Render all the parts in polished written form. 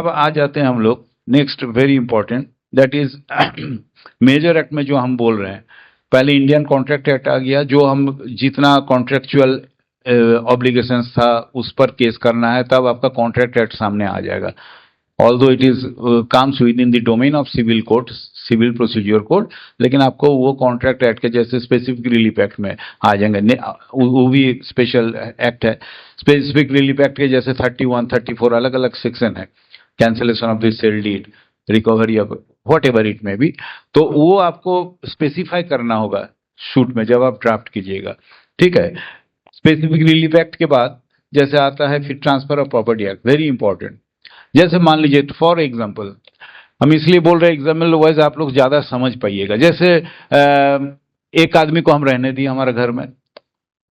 अब आ जाते हैं हम लोग next very important, that is major act में जो हम बोल रहे हैं। पहले इंडियन कॉन्ट्रैक्ट एक्ट आ गया, जो हम जितना कॉन्ट्रेक्चुअल ऑब्लिगेशंस था उस पर केस करना है, तब आपका कॉन्ट्रैक्ट एक्ट सामने आ जाएगा। Although it is comes within the domain of civil code, civil procedure code, लेकिन आपको वो कॉन्ट्रैक्ट एक्ट के जैसे स्पेसिफिक रिलीफ एक्ट में आ जाएंगे। वो भी स्पेशल एक्ट है। स्पेसिफिक रिलीफ एक्ट के जैसे 31, 34 अलग अलग सेक्शन है, cancellation of the sale deed, recovery of whatever it में भी, तो वो आपको स्पेसिफाई करना होगा शूट में जब आप ड्राफ्ट कीजिएगा। ठीक है। स्पेसिफिक रिलीफ एक्ट के बाद जैसे आता है फिर transfer of property act, very important. जैसे मान लीजिए फॉर एग्जाम्पल, हम इसलिए बोल रहे हैं एग्जाम्पल वाइज आप लोग ज्यादा समझ पाइएगा। जैसे एक आदमी को हम रहने दिए हमारे घर में,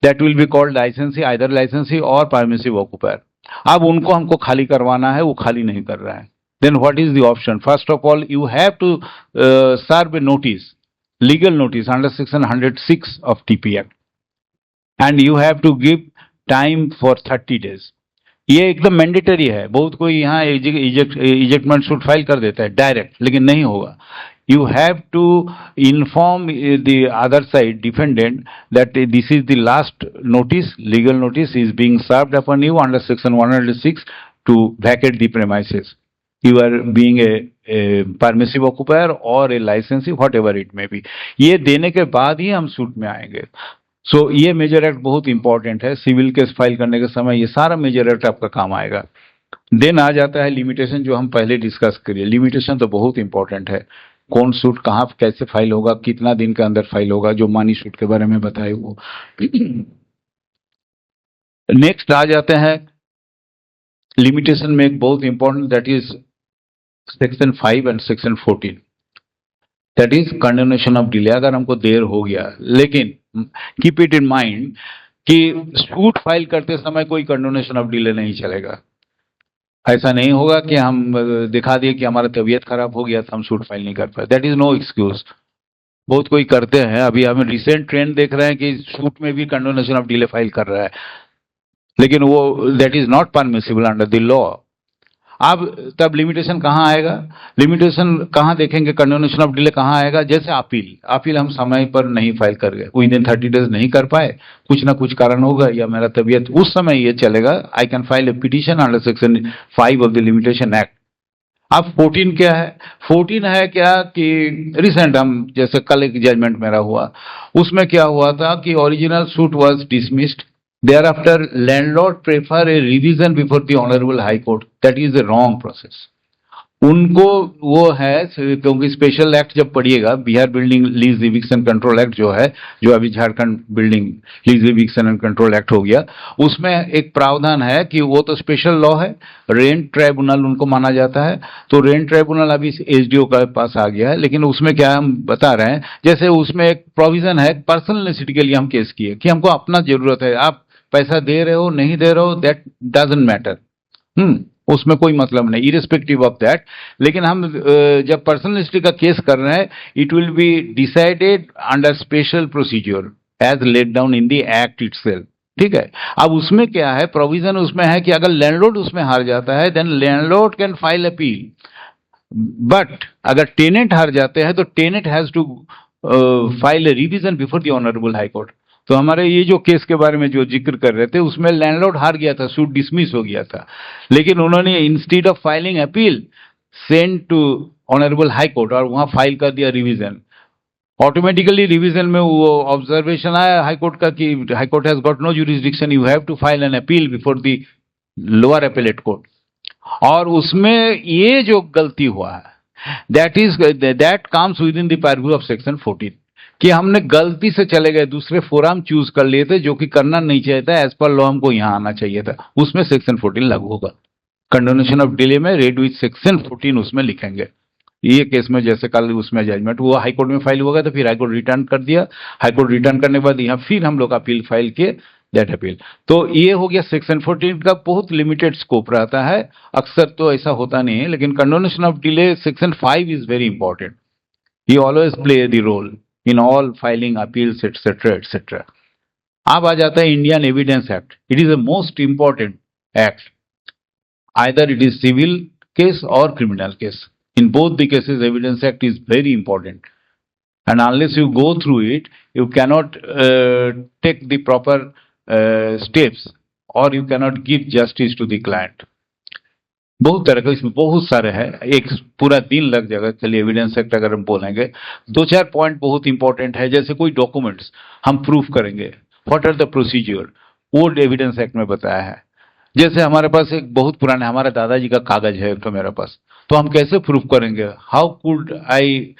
दैट विल बी कॉल्ड लाइसेंसी, आइदर लाइसेंसी और परमिसिव ऑक्यूपायर। अब उनको हमको खाली करवाना है, वो खाली नहीं कर रहा है, then what is the option? First of all you have to serve a notice, legal notice under section 106 of TP act, and you have to give time for 30 days। ये एकदम मैंडेटरी है। बहुत कोई यहाँ इजेक्टमेंट सूट फाइल कर देता है direct, लेकिन नहीं होगा। You have to inform the other side defendant that this is the last notice, legal notice is being served upon you under section 106 to vacate the premises. You are being a permissive occupier or a licensee, whatever it may be. ये देने के बाद ही हम suit में आएंगे। सो ये major act बहुत important है। सिविल केस फाइल करने के समय ये सारा मेजर एक्ट आपका काम आएगा। देन आ जाता है लिमिटेशन, जो हम पहले डिस्कस करिए। लिमिटेशन तो बहुत इंपॉर्टेंट है। कौन सूट कहाँ कैसे फाइल होगा, कितना दिन के अंदर फाइल होगा, जो मानी सूट के बारे में बताए वो। नेक्स्ट आ जाते हैं लिमिटेशन में एक बहुत important, that is section 5 and section 14, that is condonation of delay. अगर हमको देर हो गया, लेकिन कीप इट इन माइंड कि सूट फाइल करते समय कोई कंडोनेशन ऑफ डिले नहीं चलेगा। ऐसा नहीं होगा कि हम दिखा दिए कि हमारा तबीयत खराब हो गया तो हम सूट फाइल नहीं कर पाए, दैट इज नो एक्सक्यूज। बहुत कोई करते हैं, अभी हम रिसेंट ट्रेंड देख रहे हैं कि सूट में भी कंडोनेशन ऑफ डिले फाइल कर रहा है, लेकिन वो that is not permissible under the law. अब तब लिमिटेशन कहाँ आएगा? लिमिटेशन कहाँ देखेंगे? कंडोनेशन ऑफ डिले कहाँ आएगा? जैसे अपील हम समय पर नहीं फाइल कर गए, विद इन 30 days नहीं कर पाए, कुछ ना कुछ कारण होगा, या मेरा तबीयत, उस समय ये चलेगा, I can file A petition under section 5 of the limitation act. अब 14 क्या है? 14 है क्या कि रिसेंट हम जैसे कल एक जजमेंट मेरा हुआ, उसमें क्या हुआ था कि original suit was dismissed, thereafter landlord prefer a revision before the honorable high court, that is a wrong process। उनको वो है, क्योंकि स्पेशल एक्ट जब पढ़िएगा, Bihar building lease eviction control act जो है, जो अभी Jharkhand building lease eviction and control act हो गया, उसमें एक प्रावधान है कि वो तो स्पेशल लॉ है, रेंट ट्राइब्यूनल उनको माना जाता है। तो रेंट ट्राइब्यूनल अभी एसडीओ के पास आ गया है, लेकिन उसमें क्या हम बता रहे हैं, जैसे उसमें एक प्रोविजन है पर्सनल नेसेसिटी के लिए हम केस किए कि हमको अपना जरूरत है, आप पैसा दे रहे हो नहीं दे रहे हो, दैट डजंट मैटर, उसमें कोई मतलब नहीं, इरेस्पेक्टिव ऑफ दैट। लेकिन हम जब पर्सनल हिस्ट्री का केस कर रहे हैं, it will be decided under special procedure as laid down in the act itself. ठीक है। अब उसमें क्या है, प्रोविजन उसमें है कि अगर लैंडलॉर्ड उसमें हार जाता है, then landlord can file appeal, but अगर टेनेंट हार जाते हैं तो tenant has to file a revision before the honourable high court. तो हमारे ये जो केस के बारे में जो जिक्र कर रहे थे, उसमें लैंडलॉर्ड हार गया था, सूट डिसमिस हो गया था, लेकिन उन्होंने instead of filing appeal send to honourable high court और वहां फाइल कर दिया रिवीजन। ऑटोमेटिकली रिवीजन में वो ऑब्जर्वेशन आया हाई कोर्ट का कि high court has got no jurisdiction, you have to file an appeal before the lower appellate court. और उसमें ये जो गलती हुआ है, that comes within the purview of section 14, कि हमने गलती से चले गए, दूसरे फोरम चूज कर लिए थे, जो कि करना नहीं चाहिए था, एज पर लॉ हमको यहां आना चाहिए था, उसमें सेक्शन 14 लागू होगा। कंडोनेशन ऑफ डिले में रेड विथ सेक्शन 14 उसमें लिखेंगे। ये केस में जैसे कल उसमें जजमेंट हुआ, हाई कोर्ट में फाइल हुआ, तो फिर हाई कोर्ट रिटर्न कर दिया, हाई कोर्ट रिटर्न करने के बाद यहाँ फिर हम लोग अपील फाइल किए, दैट अपील। तो ये हो गया सेक्शन 14 का, बहुत लिमिटेड स्कोप रहता है, अक्सर तो ऐसा होता नहीं है, लेकिन condonation of delay section 5 is very important, he always play the role in all filing appeals etc etc। अब आ जाता है Indian evidence act. It is the most important act, either it is civil case or criminal case. In both the cases, Evidence Act is very important. And unless you go through it, you cannot take the proper steps, or you cannot give justice to the client. बहुत तरह का इसमें बहुत सारे हैं, एक पूरा दिन लग जाएगा। चलिए एविडेंस एक्ट अगर हम बोलेंगे, दो चार पॉइंट बहुत इंपॉर्टेंट है। जैसे कोई डॉक्यूमेंट्स हम प्रूफ करेंगे, व्हाट आर द प्रोसीजर, वो एविडेंस एक्ट में बताया है। जैसे हमारे पास एक बहुत पुराना हमारे दादाजी का कागज है तो मेरे पास, तो हम कैसे प्रूफ करेंगे? How could I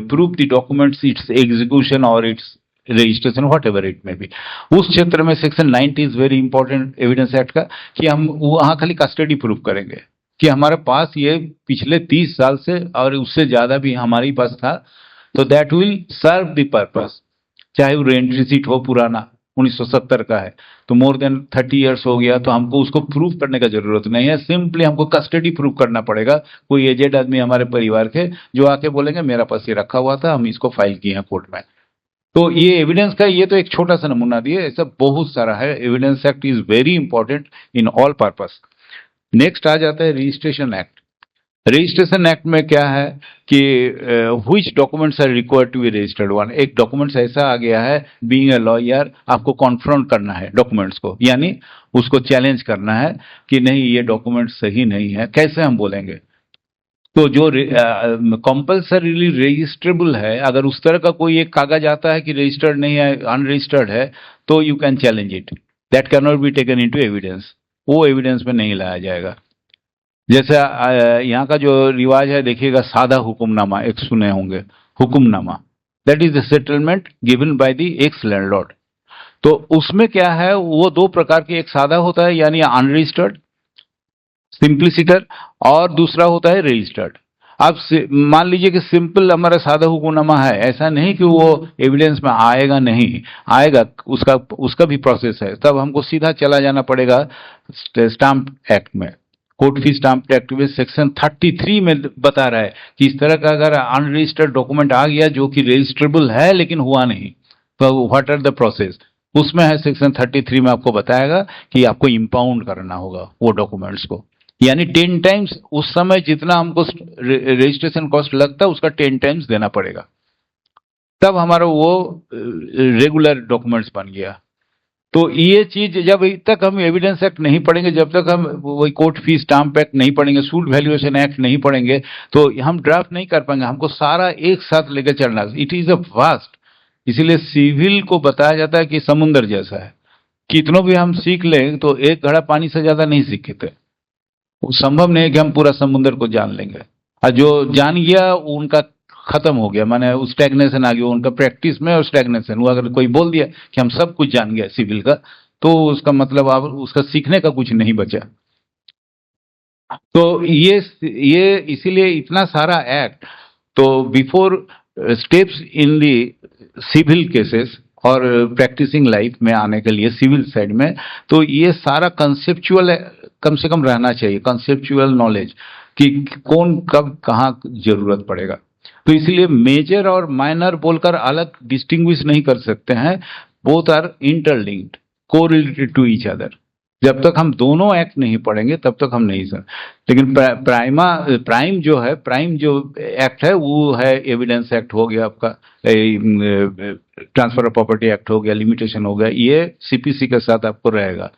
proof the documents, its execution और its registration, what it it may. Be क्षेत्र में section 90 is very important evidence act का, कि हम वहां खाली कस्टडी प्रूफ करेंगे कि हमारे पास ये पिछले 30 साल से और उससे ज्यादा भी हमारे पास था, तो that will serve the purpose. चाहे वो रेंट रिसीट हो पुराना 1970 का है, तो मोर देन 30 ईयर्स हो गया, तो हमको उसको प्रूफ करने का जरूरत नहीं है। सिंपली हमको कस्टडी प्रूफ करना पड़ेगा। कोई एजेड आदमी हमारे परिवार के जो आके बोलेंगे मेरा पास ये रखा हुआ था, हम इसको फाइल किए हैं कोर्ट में। तो ये एविडेंस का ये तो एक छोटा सा नमूना दिए, ऐसा बहुत सारा है। Evidence act is very important in all purpose. Next आ जाता है रजिस्ट्रेशन एक्ट। रजिस्ट्रेशन एक्ट में क्या है कि which documents are required to be registered one. एक डॉक्यूमेंट्स ऐसा आ गया है, बीइंग अ लॉयर आपको कॉन्फ्रंट करना है डॉक्यूमेंट्स को, यानी उसको चैलेंज करना है कि नहीं ये डॉक्यूमेंट सही नहीं है। कैसे हम बोलेंगे? तो जो कंपल्सरीली रजिस्ट्रेबल है, अगर उस तरह का कोई एक कागज आता है कि रजिस्टर्ड नहीं है, अनरजिस्टर्ड है, तो you can challenge it, that can not be taken into evidence, वो एविडेंस में नहीं लाया जाएगा। जैसे यहाँ का जो रिवाज है देखिएगा, सादा हुक्मनामा एक सुने होंगे, हुक्मनामा, that is the settlement given by the ex landlord. तो उसमें क्या है, वो दो प्रकार के, एक सादा होता है यानी अनरजिस्टर्ड सिंप्लिसिटर, और दूसरा होता है रजिस्टर्ड। अब मान लीजिए कि सिंपल हमारा सादा हुक्मनामा है, ऐसा नहीं कि वो एविडेंस में आएगा, नहीं आएगा, उसका भी प्रोसेस है। तब हमको सीधा चला जाना पड़ेगा स्टाम्प एक्ट में। कोर्ट फी स्टाम्प एक्ट में सेक्शन 33 में बता रहा है कि इस तरह का अगर अनरजिस्टर्ड डॉक्यूमेंट आ गया जो कि रजिस्ट्रेबल है लेकिन हुआ नहीं, तो व्हाट आर द प्रोसेस, उसमें है सेक्शन 33 में आपको बताएगा कि आपको इंपाउंड करना होगा वो डॉक्यूमेंट्स को, यानी 10 टाइम्स उस समय जितना हमको रजिस्ट्रेशन कॉस्ट लगता है उसका 10 टाइम्स देना पड़ेगा। तब हमारा वो रेगुलर डॉक्यूमेंट्स बन गया। तो ये चीज जब तक हम एविडेंस एक्ट नहीं पढ़ेंगे, जब तक हम वही कोर्ट फी स्टाम्प एक्ट नहीं पढ़ेंगे, सूट वैल्यूएशन एक्ट नहीं पढ़ेंगे, तो हम ड्राफ्ट नहीं कर पाएंगे। हमको सारा एक साथ लेकर चलना, इट इज अ वास्ट। इसीलिए सिविल को बताया जाता है कि समुद्र जैसा है, कितनों भी हम सीख लें तो एक घड़ा पानी से ज्यादा नहीं सीखते। वो संभव नहीं है कि हम पूरा समुद्र को जान लेंगे, और जो जान गया उनका खत्म हो गया, माने स्टैग्नेशन आ गया उनका प्रैक्टिस में, और स्टैग्नेशन वो अगर कोई बोल दिया कि हम सब कुछ जान गया सिविल का, तो उसका मतलब आप उसका सीखने का कुछ नहीं बचा। तो ये इसीलिए इतना सारा एक्ट, तो before steps in the civil cases और प्रैक्टिसिंग लाइफ में आने के लिए सिविल साइड में, तो ये सारा कंसेप्चुअल कम से कम रहना चाहिए, कंसेप्चुअल नॉलेज कि कौन कब कहाँ जरूरत पड़ेगा। तो इसलिए मेजर और माइनर बोलकर अलग डिस्टिंग्विश नहीं कर सकते हैं, both are interlinked, correlated to each other. जब तक हम दोनों एक्ट नहीं पढ़ेंगे तब तक हम नहीं समझ। लेकिन प्राइम जो एक्ट है वो है एविडेंस एक्ट हो गया, आपका ट्रांसफर ऑफ प्रॉपर्टी एक्ट हो गया, लिमिटेशन हो गया, ये सीपीसी के साथ आपको रहेगा।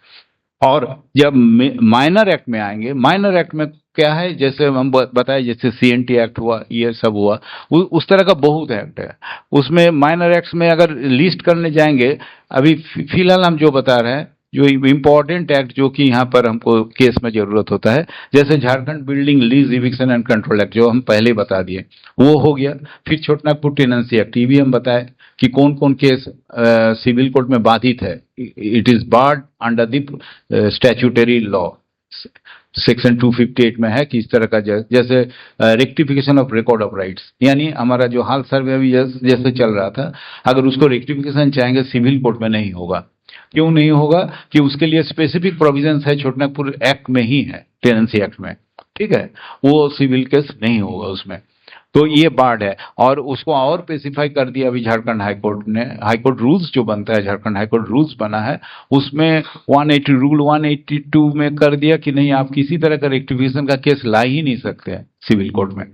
और जब माइनर एक्ट में आएंगे, माइनर एक्ट में क्या है, जैसे हम बताए, जैसे सीएनटी एक्ट हुआ, ये सब हुआ, उस तरह का बहुत एक्ट है। उसमें माइनर एक्ट्स में अगर लिस्ट करने जाएंगे, अभी फिलहाल हम जो बता रहे हैं, जो इम्पोर्टेंट एक्ट जो कि यहाँ पर हमको केस में जरूरत होता है, जैसे Jharkhand building lease eviction and control act जो हम पहले बता दिए, वो हो गया। फिर छोटानागपुर टेनेंसी एक्ट, ये भी हम बताए कि कौन कौन केस सिविल कोर्ट में बाधित है, it is barred under the statutory law. Section 258 में है कि इस तरह का, जैसे rectification of record of rights, यानी हमारा जो हाल सर्वे अभी जैसे चल रहा था, अगर उसको रेक्टिफिकेशन चाहेंगे सिविल कोर्ट में नहीं होगा। क्यों नहीं होगा? कि उसके लिए स्पेसिफिक प्रोविजंस है, छोटानागपुर एक्ट में ही है, टेनेंसी एक्ट में, ठीक है, वो सिविल केस नहीं होगा उसमें। तो ये बार्ड है, और उसको और स्पेसिफाई कर दिया अभी झारखंड हाईकोर्ट ने। हाईकोर्ट रूल्स जो बनता है, झारखंड हाईकोर्ट रूल्स बना है, उसमें 180 रूल 182 में कर दिया कि नहीं, आप किसी तरह का रेक्टिफिकेशन का केस ला ही नहीं सकते हैं सिविल कोर्ट में।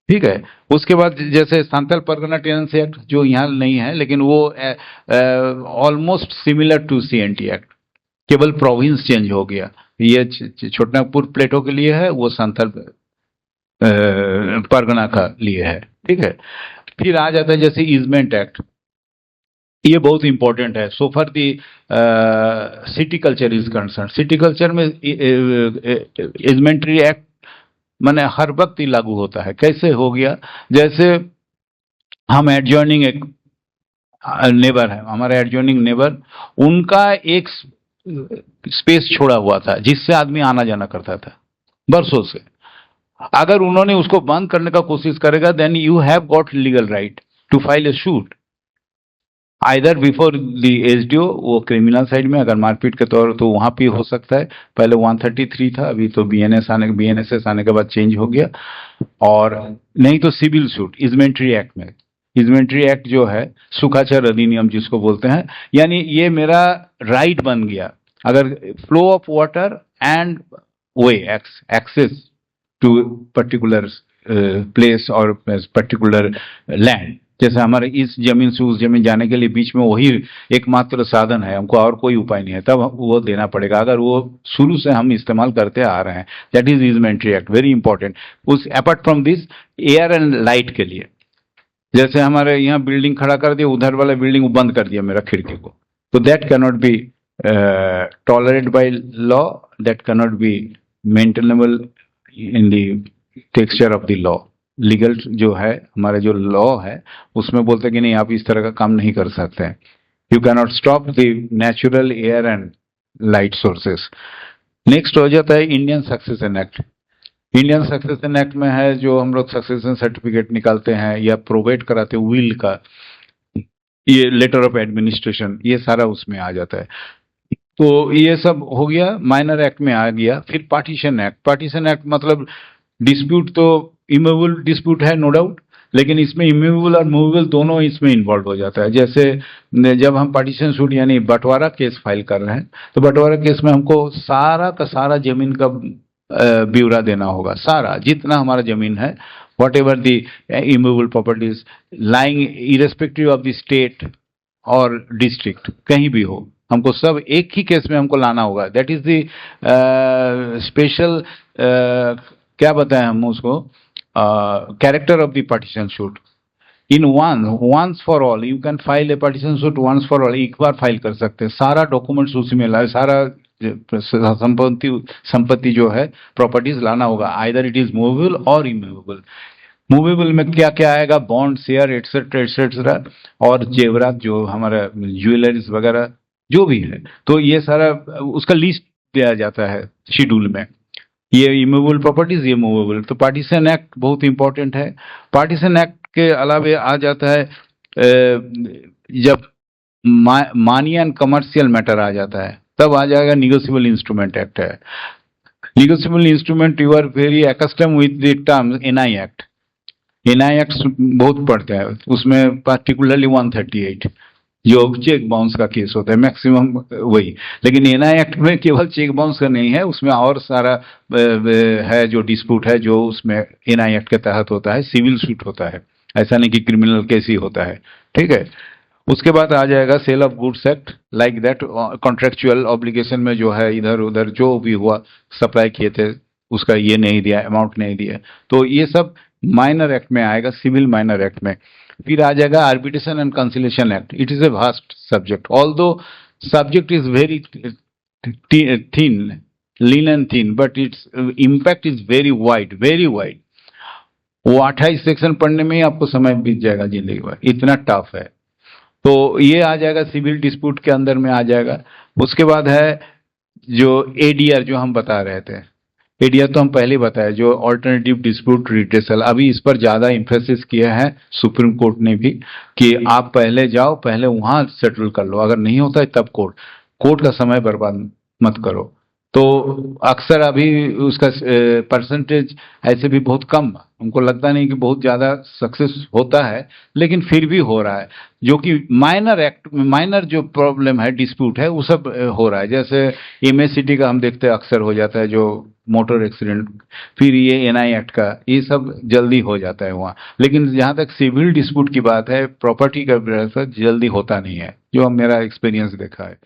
ठीक है। उसके बाद जैसे सांथल परगना टेनेंसी एक्ट जो यहाँ नहीं है, लेकिन वो almost similar to CNT act, केवल प्रोविंस चेंज हो गया। ये छोटानागपुर प्लेटो के लिए है, वो सांथल परगना का लिए है। ठीक है। फिर आ जाता है जैसे ईजमेंट एक्ट, ये बहुत इंपॉर्टेंट है। So for the city culture is concern, city culture में ईजमेंट्री एक्ट माने हर वक्त ही लागू होता है। कैसे हो गया, जैसे हम एडजॉइनिंग एक नेबर है, हमारा एडजॉइनिंग नेबर, उनका एक स्पेस छोड़ा हुआ था जिससे आदमी आना जाना करता था बरसों से। अगर उन्होंने उसको बंद करने का कोशिश करेगा, then you have got legal right to file a suit either before the SDO, वो क्रिमिनल साइड में अगर मारपीट के तौर तो वहां पे हो सकता है। पहले 133 था, अभी तो बीएनएसएस आने के बाद चेंज हो गया। और नहीं तो सिविल सूट इजमेंट्री एक्ट में। इजमेंट्री एक्ट जो है सुखाचार अधिनियम जिसको बोलते हैं, यानी ये मेरा राइट बन गया। अगर flow of water and way access to particular place और पर्टिकुलर लैंड, जैसे हमारे इस जमीन से उस जमीन जाने के लिए बीच में वही एकमात्र साधन है, हमको और कोई उपाय नहीं है, तब वो देना पड़ेगा। अगर वो शुरू से हम इस्तेमाल करते आ रहे हैं, that is easementary act, very important. उस apart from this, air and light के लिए, जैसे हमारे यहाँ बिल्डिंग खड़ा कर दिया, उधर वाला बिल्डिंग बंद कर दिया मेरा खिड़की को, तो that cannot be tolerate by law, that cannot be maintainable in the texture of the law. Legal जो है हमारा जो लॉ है उसमें बोलते हैं कि नहीं, आप इस तरह का काम नहीं कर सकते हैं। You cannot stop the natural air and light sources. Next हो जाता है Indian succession act. Indian succession act में है जो हम लोग सक्सेशन सर्टिफिकेट निकालते हैं या प्रोवाइड कराते हैं विल का, ये लेटर ऑफ एडमिनिस्ट्रेशन, ये सारा उसमें आ जाता है। तो ये सब हो गया, माइनर एक्ट में आ गया। फिर पार्टीशन एक्ट। पार्टीशन एक्ट मतलब डिस्प्यूट तो इमूवेबल डिस्प्यूट है नो डाउट, लेकिन इसमें इमूवेबल और मूवेबल दोनों इसमें इन्वॉल्व हो जाता है। जैसे जब हम पार्टीशन सूट यानी बंटवारा केस फाइल कर रहे हैं, तो बंटवारा केस में हमको सारा का सारा जमीन का ब्यौरा देना होगा, सारा जितना हमारा जमीन है, what ever the immovable properties lying irrespective of the state और डिस्ट्रिक्ट, कहीं भी हो, हमको सब एक ही केस में हमको लाना होगा। दैट इज द स्पेशल, क्या बताएं हम उसको, character of the partition suit. In once for all you can file a partition suit once for all, एक बार फाइल कर सकते हैं, सारा डॉक्यूमेंट्स उसी में लाए, सारा संपत्ति जो है प्रॉपर्टीज लाना होगा, आइदर इट इज मूवेबल और इमूवेबल। मूवेबल में क्या क्या आएगा, बॉन्ड, शेयर, एटसेट्रा एटसेट्रा, और जेवरात जो हमारा ज्वेलरीज वगैरह जो भी है, तो ये सारा उसका लिस्ट दिया जाता है शेड्यूल में। ये इमूवेबल प्रॉपर्टीज, ये मूवेबल। तो पार्टीशन एक्ट बहुत इंपॉर्टेंट है। पार्टीशन एक्ट के अलावे आ जाता है जब मानी एंड कमर्शियल मैटर आ जाता है, तब आ जाएगा निगोशिएबल इंस्ट्रूमेंट एक्ट है। Negotiable instrument, you are very accustom with the term NI act. NI act बहुत पढ़ते हैं, उसमें पार्टिकुलरली 138 जो चेक बाउंस का केस होता है मैक्सिमम वही, लेकिन एनआई एक्ट में केवल चेक बाउंस का नहीं है, उसमें और सारा है जो डिस्प्यूट है जो उसमें एनआई एक्ट के तहत होता है, सिविल सूट होता है, ऐसा नहीं कि क्रिमिनल केस ही होता है। ठीक है। उसके बाद आ जाएगा sale of goods act, like that contractual obligation में जो है इधर उधर जो भी हुआ, सप्लाई किए थे उसका ये नहीं दिया, अमाउंट नहीं दिया, तो ये सब माइनर एक्ट में आएगा, सिविल माइनर एक्ट में। फिर आ जाएगा arbitration and conciliation act. It is a vast subject, although subject is very thin, lean and thin, but its impact is very wide, very wide. वो 28 सेक्शन पढ़ने में ही आपको समय बीत जाएगा जिंदगी भर, इतना टफ है। तो ये आ जाएगा सिविल डिस्प्यूट के अंदर में आ जाएगा। उसके बाद है जो एडीआर जो हम बता रहे थे, एडीआर तो हम पहले बताया, जो ऑल्टरनेटिव डिस्प्यूट रिड्रेसल, अभी इस पर ज्यादा इंफेसिस किया है सुप्रीम कोर्ट ने भी कि आप पहले जाओ, पहले वहां सेटल कर लो, अगर नहीं होता है तब कोर्ट का समय बर्बाद मत करो। तो अक्सर अभी उसका परसेंटेज ऐसे भी बहुत कम, हमको लगता नहीं कि बहुत ज़्यादा सक्सेस होता है, लेकिन फिर भी हो रहा है। जो कि माइनर जो प्रॉब्लम है, डिस्प्यूट है, वो सब हो रहा है। जैसे एमएससीटी का हम देखते हैं अक्सर हो जाता है, जो मोटर एक्सीडेंट, फिर ये एनआई एक्ट का, ये सब जल्दी हो जाता है वहाँ। लेकिन जहाँ तक सिविल डिस्प्यूट की बात है, प्रॉपर्टी का जल्दी होता नहीं है, जो हम मेरा एक्सपीरियंस देखा है।